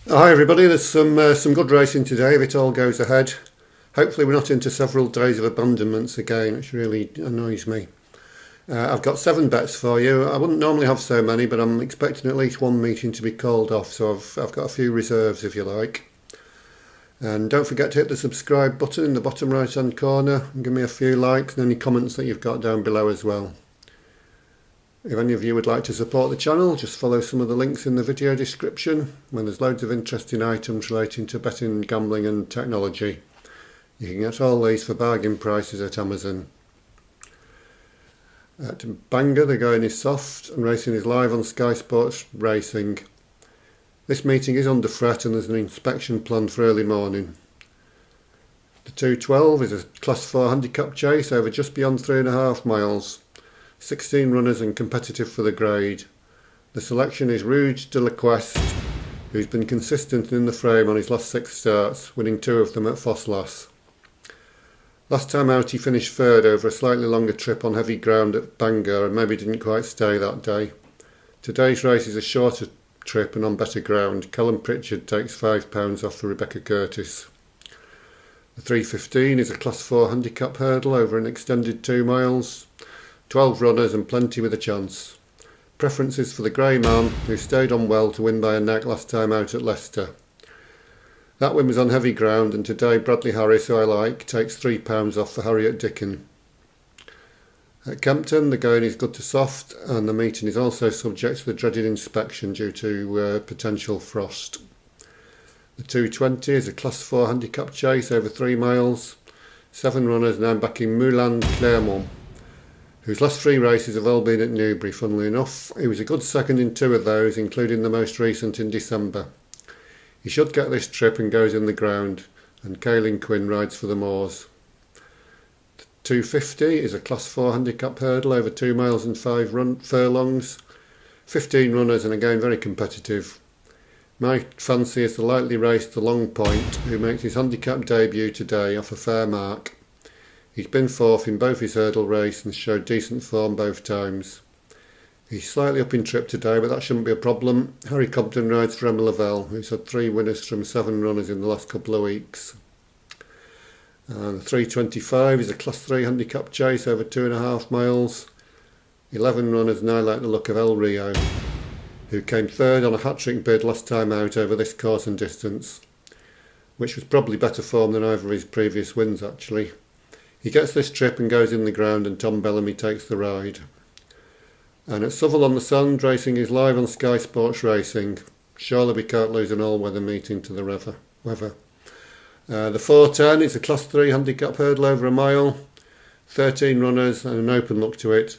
Hi everybody, there's some good racing today if it all goes ahead. Hopefully we're not into several days of abandonments again, which really annoys me. I've got 7 bets for you. I wouldn't normally have so many, but I'm expecting at least one meeting to be called off, so I've got a few reserves if you like. And don't forget to hit the subscribe button in the bottom right hand corner and give me a few likes and any comments that you've got down below as well. If any of you would like to support the channel, just follow some of the links in the video description, when there's loads of interesting items relating to betting, gambling and technology. You can get all these for bargain prices at Amazon. At Bangor, the going is soft and racing is live on Sky Sports Racing. This meeting is under threat and there's an inspection planned for early morning. The 212 is a Class 4 handicap chase over just beyond 3.5 miles. 16 runners and competitive for the grade. The selection is Rouge de la Quest, who's been consistent in the frame on his last 6 starts, winning 2 of them at Fosslas. Last time out he finished 3rd over a slightly longer trip on heavy ground at Bangor and maybe didn't quite stay that day. Today's race is a shorter trip and on better ground. Callum Pritchard takes £5 off for Rebecca Curtis. The 315 is a Class 4 handicap hurdle over an extended 2 miles. 12 runners and plenty with a chance. Preferences for the Grey Man, who stayed on well to win by a neck last time out at Leicester. That win was on heavy ground, and today Bradley Harris, who I like, takes £3 off for Harriet Dicken. At Kempton, the going is good to soft, and the meeting is also subject to the dreaded inspection due to potential frost. The 220 is a Class 4 handicap chase over 3 miles. 7 runners now backing Moulin Clermont, whose last 3 races have all been at Newbury, funnily enough. He was a good second in 2 of those, including the most recent in December. He should get this trip and goes in the ground, and Caelan Quinn rides for the Moors. The 250 is a Class 4 handicap hurdle over 2 miles and 5 furlongs. 15 runners and again very competitive. My fancy is the lightly raced The Long Point, who makes his handicap debut today off a fair mark. He's been 4th in both his hurdle race and showed decent form both times. He's slightly up in trip today, but that shouldn't be a problem. Harry Compton rides for Emma Lavelle, who's had 3 winners from 7 runners in the last couple of weeks. And the 325 is a Class 3 handicap chase over 2.5 miles. 11 runners, and I like the look of El Rio, who came 3rd on a hat-trick bid last time out over this course and distance, which was probably better form than either of his previous wins actually. He gets this trip and goes in the ground, and Tom Bellamy takes the ride. And at Southwell-on-the-Sand, racing is live on Sky Sports Racing. Surely we can't lose an all-weather meeting to the weather. The 410 is a Class 3 handicap hurdle over a mile. 13 runners and an open look to it.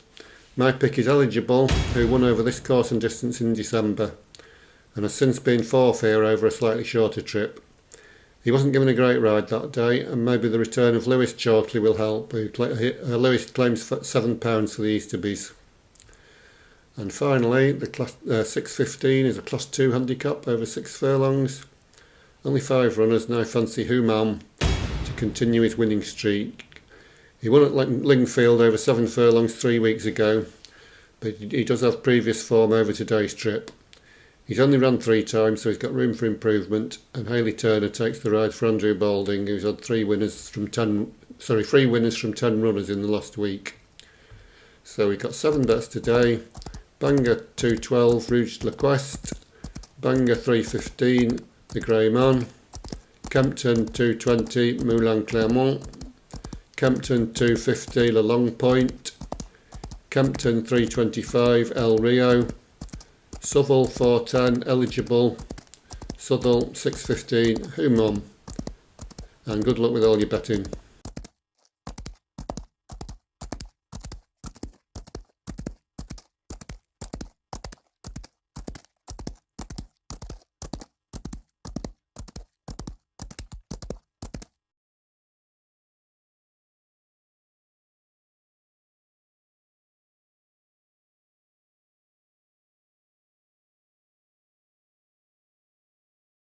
My pick is Eligible, who won over this course and distance in December, and has since been 4th here over a slightly shorter trip. He wasn't given a great ride that day, and maybe the return of Lewis Chorley will help. Lewis claims £7 for the Easterbies. And finally, the 615 is a Class 2 handicap over 6 furlongs. Only 5 runners, and I fancy Humam to continue his winning streak. He won at Lingfield over 7 furlongs 3 weeks ago, but he does have previous form over today's trip. He's only run 3 times, so he's got room for improvement, and Hayley Turner takes the ride for Andrew Balding, who's had 3 winners from 10 runners in the last week. So we've got 7 bets today. Bangor 212, Rouge de la Quest. Bangor 315, The Grey Man. Kempton 220, Moulin Clermont. Kempton 250, Le Long Point. Kempton 325, El Rio. Southwell 410, Eligible. Southwell 615, Humam. And good luck with all your betting.